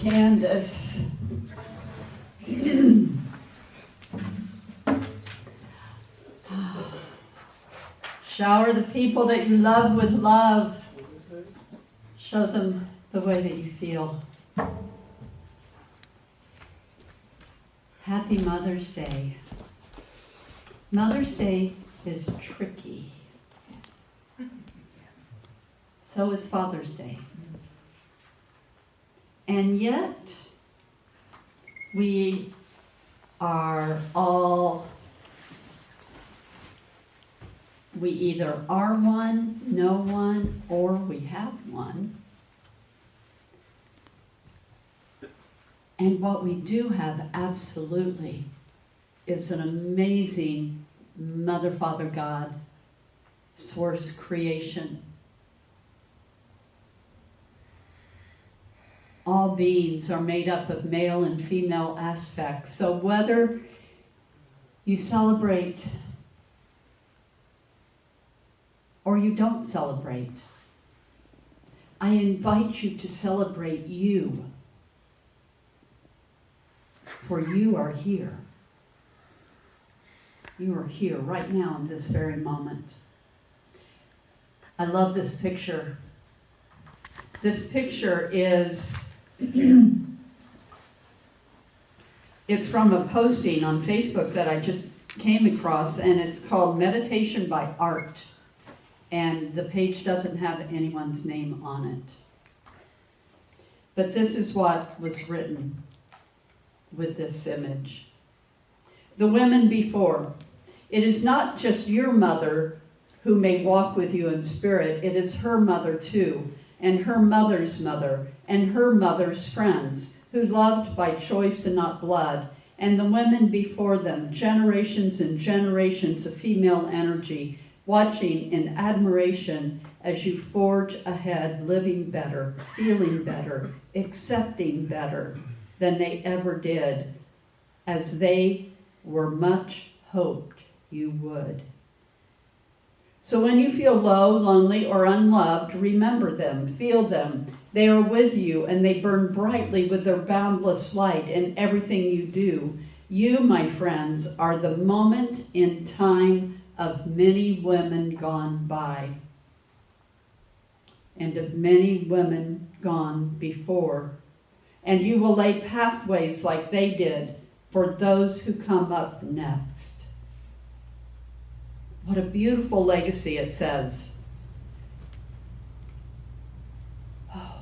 Candace. Shower the people that you love with love. Show them the way that you feel. Happy Mother's Day. Mother's Day is tricky. So is Father's Day. And yet, we either are one, know one, or we have one. And what we do have absolutely is an amazing Mother, Father, God, source creation. All beings are made up of male and female aspects. So whether you celebrate or you don't celebrate, I invite you to celebrate you. For you are here. You are here right now in this very moment. I love this picture. This picture is, it's from a posting on Facebook that I just came across, and it's called Meditation by Art. And the page doesn't have anyone's name on it. But this is what was written with this image. The women before. It is not just your mother who may walk with you in spirit. It is her mother too, and her mother's mother, and her mother's friends, who loved by choice and not blood, and the women before them, generations and generations of female energy, watching in admiration as you forge ahead, living better, feeling better, accepting better than they ever did, as they were much hoped you would. So when you feel low, lonely, or unloved, remember them, feel them. They are with you, and they burn brightly with their boundless light in everything you do. You, my friends, are the moment in time of many women gone by, and of many women gone before. And you will lay pathways like they did for those who come up next. What a beautiful legacy it says. Oh,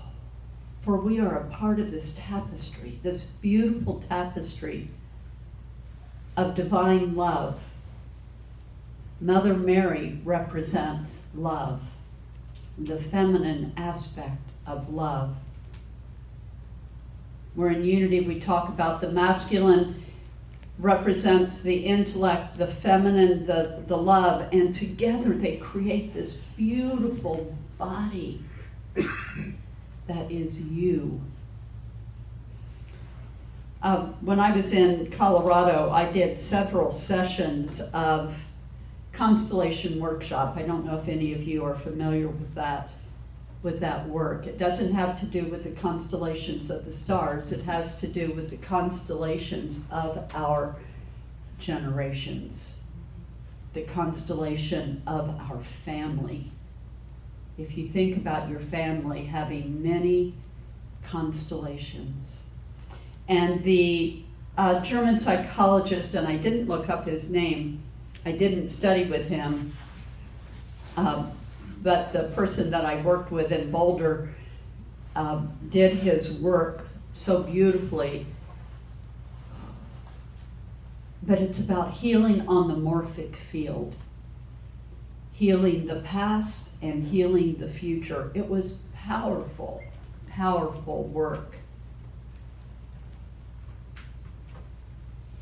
for we are a part of this tapestry, this beautiful tapestry of divine love. Mother Mary represents love, the feminine aspect of love. We're in unity. We talk about the masculine represents the intellect, the feminine, the love, and together they create this beautiful body that is you. When I was in Colorado, I did several sessions of constellation workshop. I don't know if any of you are familiar with that work. It doesn't have to do with the constellations of the stars. It has to do with the constellations of our generations, the constellation of our family. If you think about your family having many constellations. And the German psychologist, and I didn't look up his name, I didn't study with him, but the person that I worked with in Boulder did his work so beautifully. But it's about healing on the morphic field, healing the past and healing the future. It was powerful, powerful work.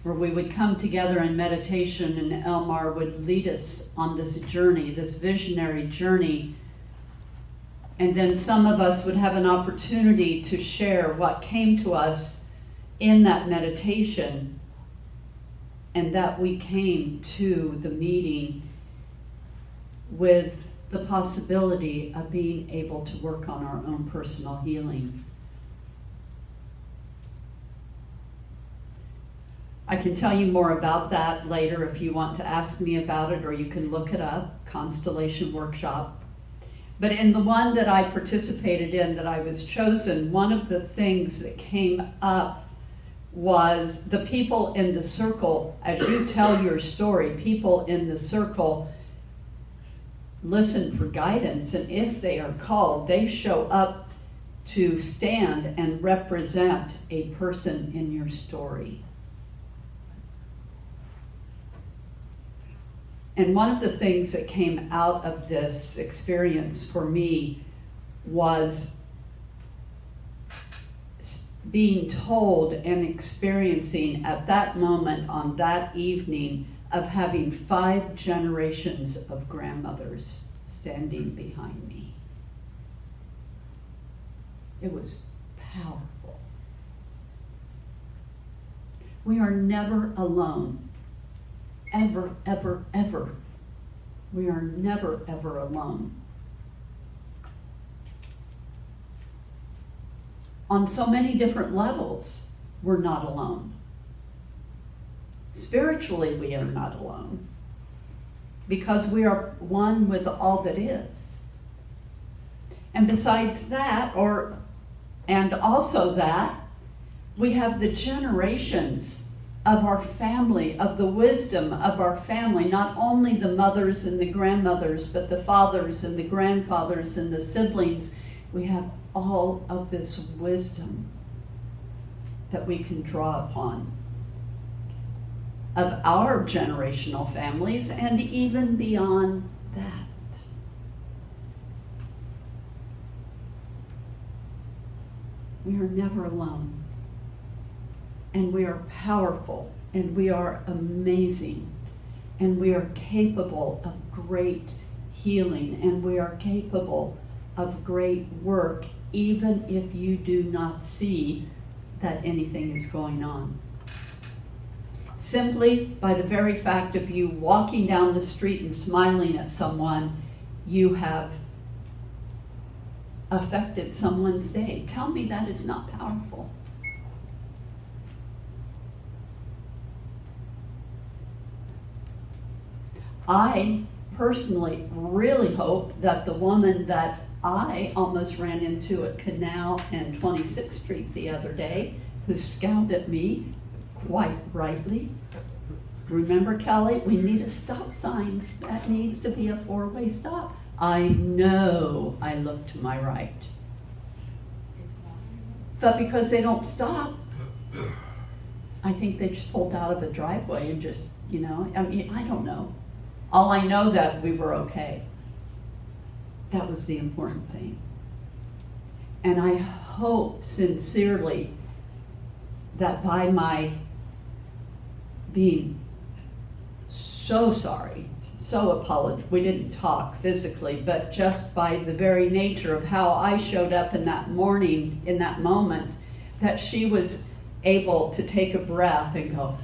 Where we would come together in meditation, and Elmar would lead us on this journey, this visionary journey. And then some of us would have an opportunity to share what came to us in that meditation, and that we came to the meeting with the possibility of being able to work on our own personal healing. I can tell you more about that later if you want to ask me about it, or you can look it up, Constellation Workshop. But in the one that I participated in, that I was chosen, one of the things that came up was the people in the circle. As you tell your story, people in the circle listen for guidance, and if they are called, they show up to stand and represent a person in your story. And one of the things that came out of this experience for me was being told and experiencing at that moment on that evening of having 5 generations of grandmothers standing behind me. It was powerful. We are never alone. Ever, ever, ever. We are never, ever alone. On so many different levels, we're not alone. Spiritually, we are not alone, because we are one with all that is. And besides that, and also that, we have the generations of our family, of the wisdom of our family, not only the mothers and the grandmothers, but the fathers and the grandfathers and the siblings. We have all of this wisdom that we can draw upon of our generational families and even beyond that. We are never alone. And we are powerful, and we are amazing, and we are capable of great healing, and we are capable of great work, even if you do not see that anything is going on. Simply by the very fact of you walking down the street and smiling at someone, you have affected someone's day. Tell me that is not powerful. I personally really hope that the woman that I almost ran into at Canal and 26th Street the other day, who scowled at me quite rightly. Remember, Kelly, we need a stop sign. That needs to be a 4-way stop. I know I look to my right. But because they don't stop, I think they just pulled out of a driveway and just, I don't know. All I know that we were okay. That was the important thing. And I hope sincerely that by my being so sorry, so apologetic, we didn't talk physically, but just by the very nature of how I showed up in that morning, in that moment, that she was able to take a breath and go,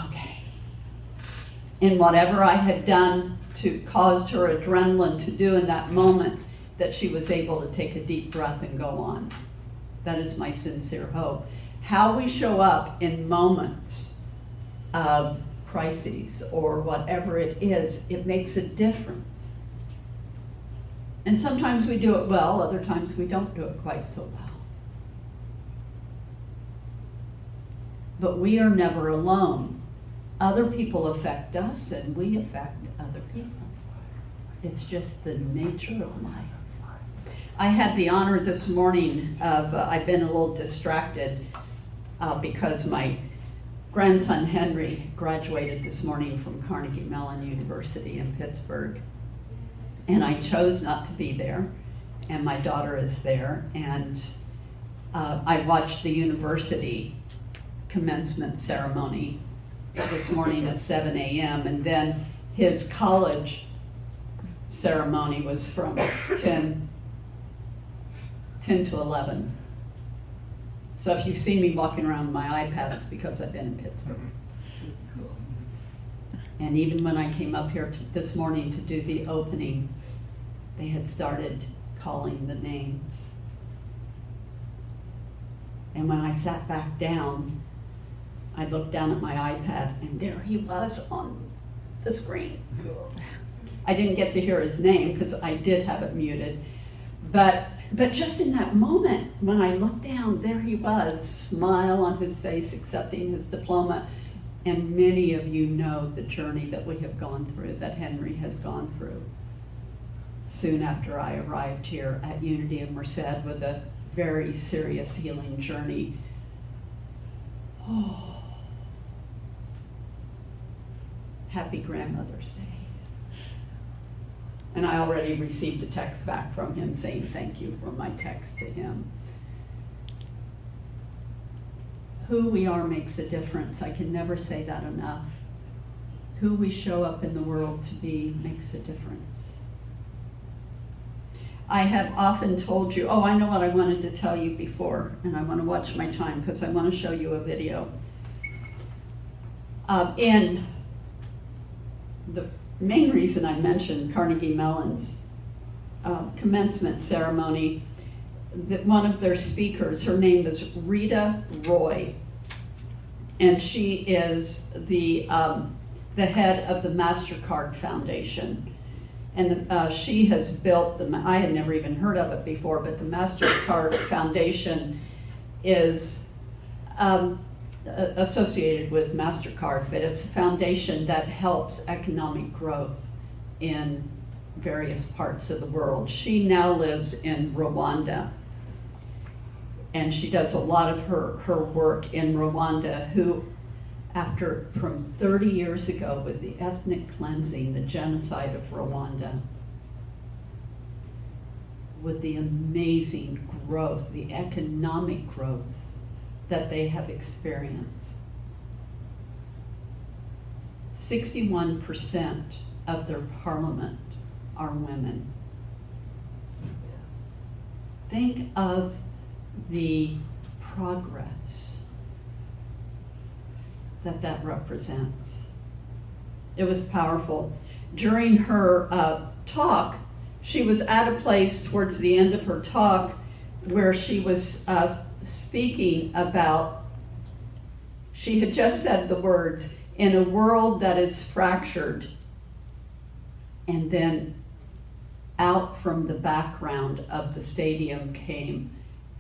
okay. In whatever I had done to cause her adrenaline to do in that moment, that she was able to take a deep breath and go on. That is my sincere hope. How we show up in moments of crises or whatever it is, it makes a difference. And sometimes we do it well, other times we don't do it quite so well. But we are never alone. Other people affect us and we affect other people. It's just the nature of life. I had the honor this morning of, I've been a little distracted because my grandson Henry graduated this morning from Carnegie Mellon University in Pittsburgh. And I chose not to be there, and my daughter is there, and I watched the university commencement ceremony this morning at 7 a.m. and then his college ceremony was from 10 to 11. So if you see me walking around with my iPad, it's because I've been in Pittsburgh. And even when I came up here this morning to do the opening, they had started calling the names. And when I sat back down, I looked down at my iPad, and there he was on the screen. I didn't get to hear his name because I did have it muted. But just in that moment, when I looked down, there he was, smile on his face, accepting his diploma. And many of you know the journey that we have gone through, that Henry has gone through. Soon after I arrived here at Unity in Merced with a very serious healing journey. Oh. Happy Grandmother's Day. And I already received a text back from him saying thank you for my text to him. Who we are makes a difference. I can never say that enough. Who we show up in the world to be makes a difference. I have often told you, oh, I know what I wanted to tell you before, and I want to watch my time because I want to show you a video. In the main reason I mentioned Carnegie Mellon's commencement ceremony, that one of their speakers, her name is Rita Roy, and she is the head of the MasterCard Foundation. And she has built, I had never even heard of it before, but the MasterCard Foundation is associated with MasterCard, but it's a foundation that helps economic growth in various parts of the world. She now lives in Rwanda, and she does a lot of her work in Rwanda, from 30 years ago with the ethnic cleansing, the genocide of Rwanda, with the amazing growth, the economic growth that they have experienced. 61% of their parliament are women. Think of the progress that represents. It was powerful. During her talk, she was at a place towards the end of her talk where she was speaking about, she had just said the words, in a world that is fractured, and then out from the background of the stadium came,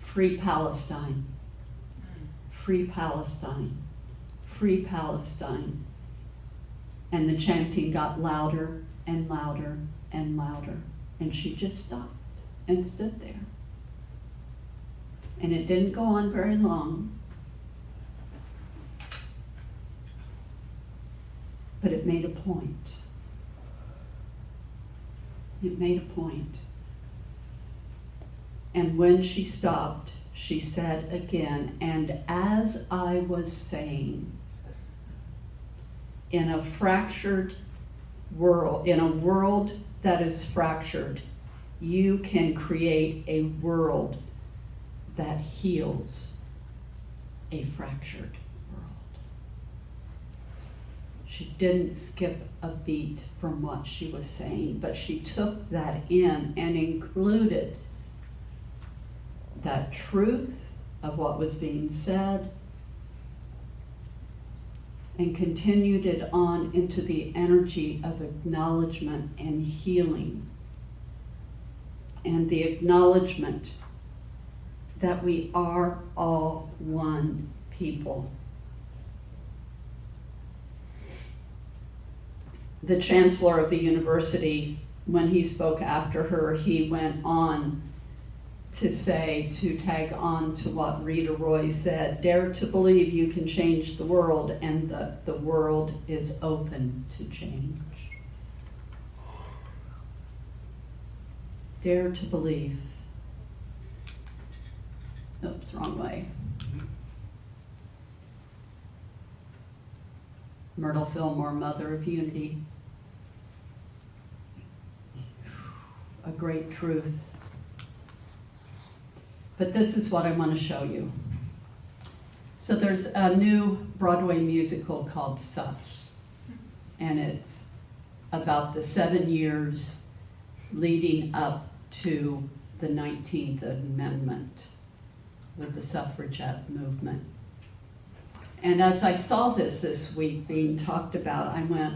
Free Palestine, Free Palestine, Free Palestine. And the chanting got louder and louder and louder. And she just stopped and stood there. And it didn't go on very long. But it made a point. It made a point. And when she stopped, she said again, and as I was saying, in a fractured world, in a world that is fractured, you can create a world that heals a fractured world. She didn't skip a beat from what she was saying, but she took that in and included that truth of what was being said and continued it on into the energy of acknowledgement and healing, and the acknowledgement that we are all one people. The chancellor of the university, when he spoke after her, he went on to say, to tag on to what Rita Roy said, dare to believe you can change the world, and the world is open to change. Dare to believe. Oops, wrong way. Myrtle Fillmore, Mother of Unity. A great truth. But this is what I want to show you. So there's a new Broadway musical called Suffs, and it's about the 7 years leading up to the 19th Amendment with the suffragette movement. And as I saw this week being talked about, I went,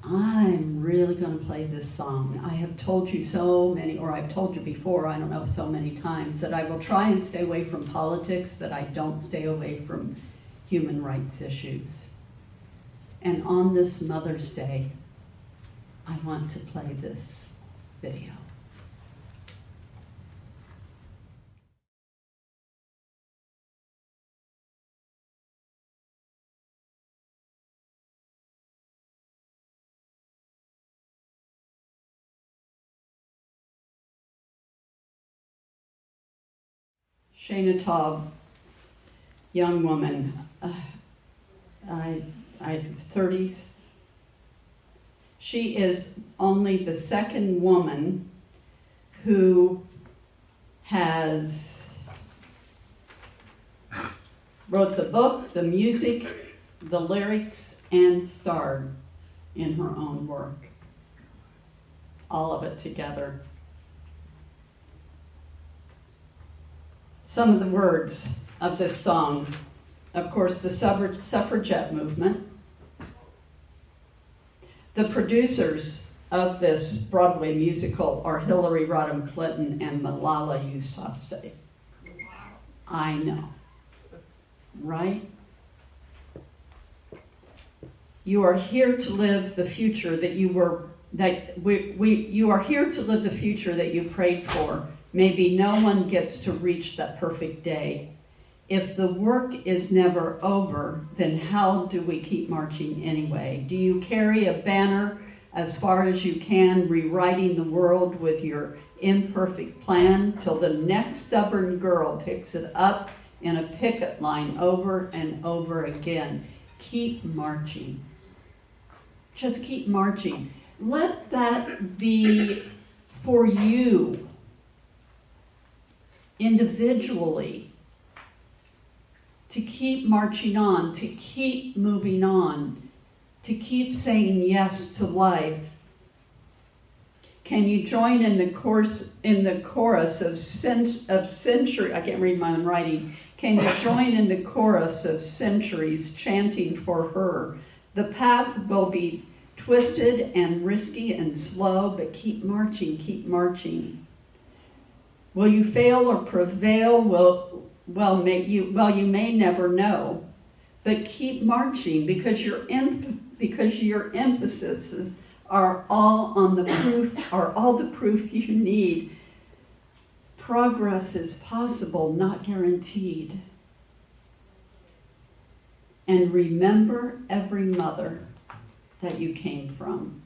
I'm really going to play this song. I have told you so many, or I've told you before, I don't know, so many times, that I will try and stay away from politics, but I don't stay away from human rights issues. And on this Mother's Day, I want to play this video. Shana Taub, young woman, 30s. She is only the second woman who has wrote the book, the music, the lyrics, and starred in her own work. All of it together. Some of the words of this song, of course, the suffragette movement. The producers of this Broadway musical are Hillary Rodham Clinton and Malala Yousafzai. I know, right? You are here to live the future that you are here to live the future that you prayed for. Maybe no one gets to reach that perfect day. If the work is never over, then how do we keep marching anyway? Do you carry a banner as far as you can, rewriting the world with your imperfect plan till the next stubborn girl picks it up in a picket line over and over again? Keep marching. Just keep marching. Let that be for you individually. To keep marching on, to keep moving on, to keep saying yes to life. Can you join in the chorus of century? I can't read my own writing. Can you join in the chorus of centuries chanting for her? The path will be twisted and risky and slow, but keep marching, keep marching. Will you fail or prevail? Well, you may never know, but keep marching because your emphases are all the proof you need. Progress is possible, not guaranteed. And remember every mother that you came from.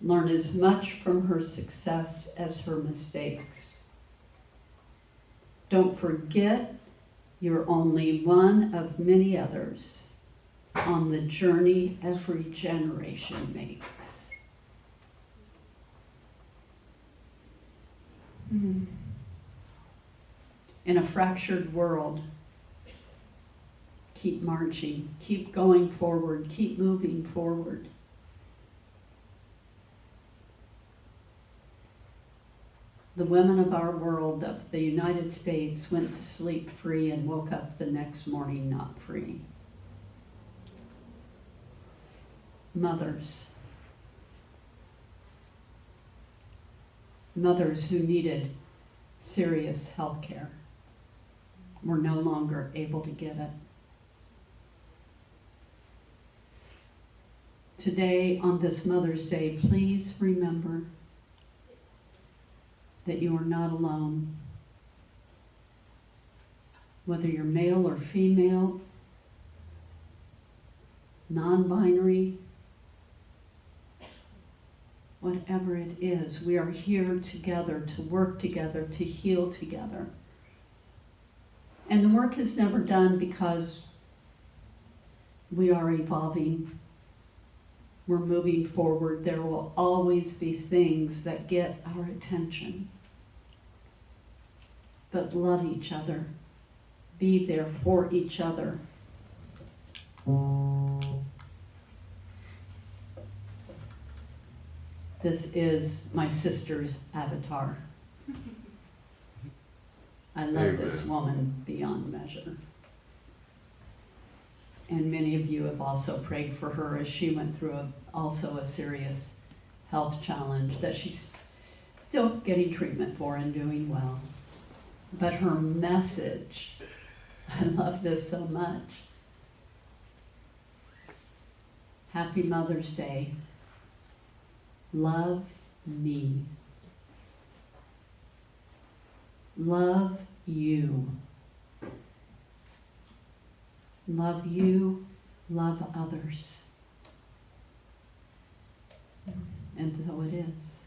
Learn as much from her success as her mistakes. Don't forget, you're only one of many others on the journey every generation makes. In a fractured world, keep marching, keep going forward, keep moving forward. The women of our world, of the United States, went to sleep free and woke up the next morning not free. Mothers who needed serious health care were no longer able to get it. Today, on this Mother's Day, please remember that you are not alone. Whether you're male or female, non-binary, whatever it is, we are here together to work together, to heal together. And the work is never done because we are evolving. We're moving forward. There will always be things that get our attention. But love each other. Be there for each other. This is my sister's avatar. I love this woman beyond measure. And many of you have also prayed for her as she went through also a serious health challenge that she's still getting treatment for and doing well. But her message, I love this so much. Happy Mother's Day. Love me. Love you. Love you, love others. And so it is.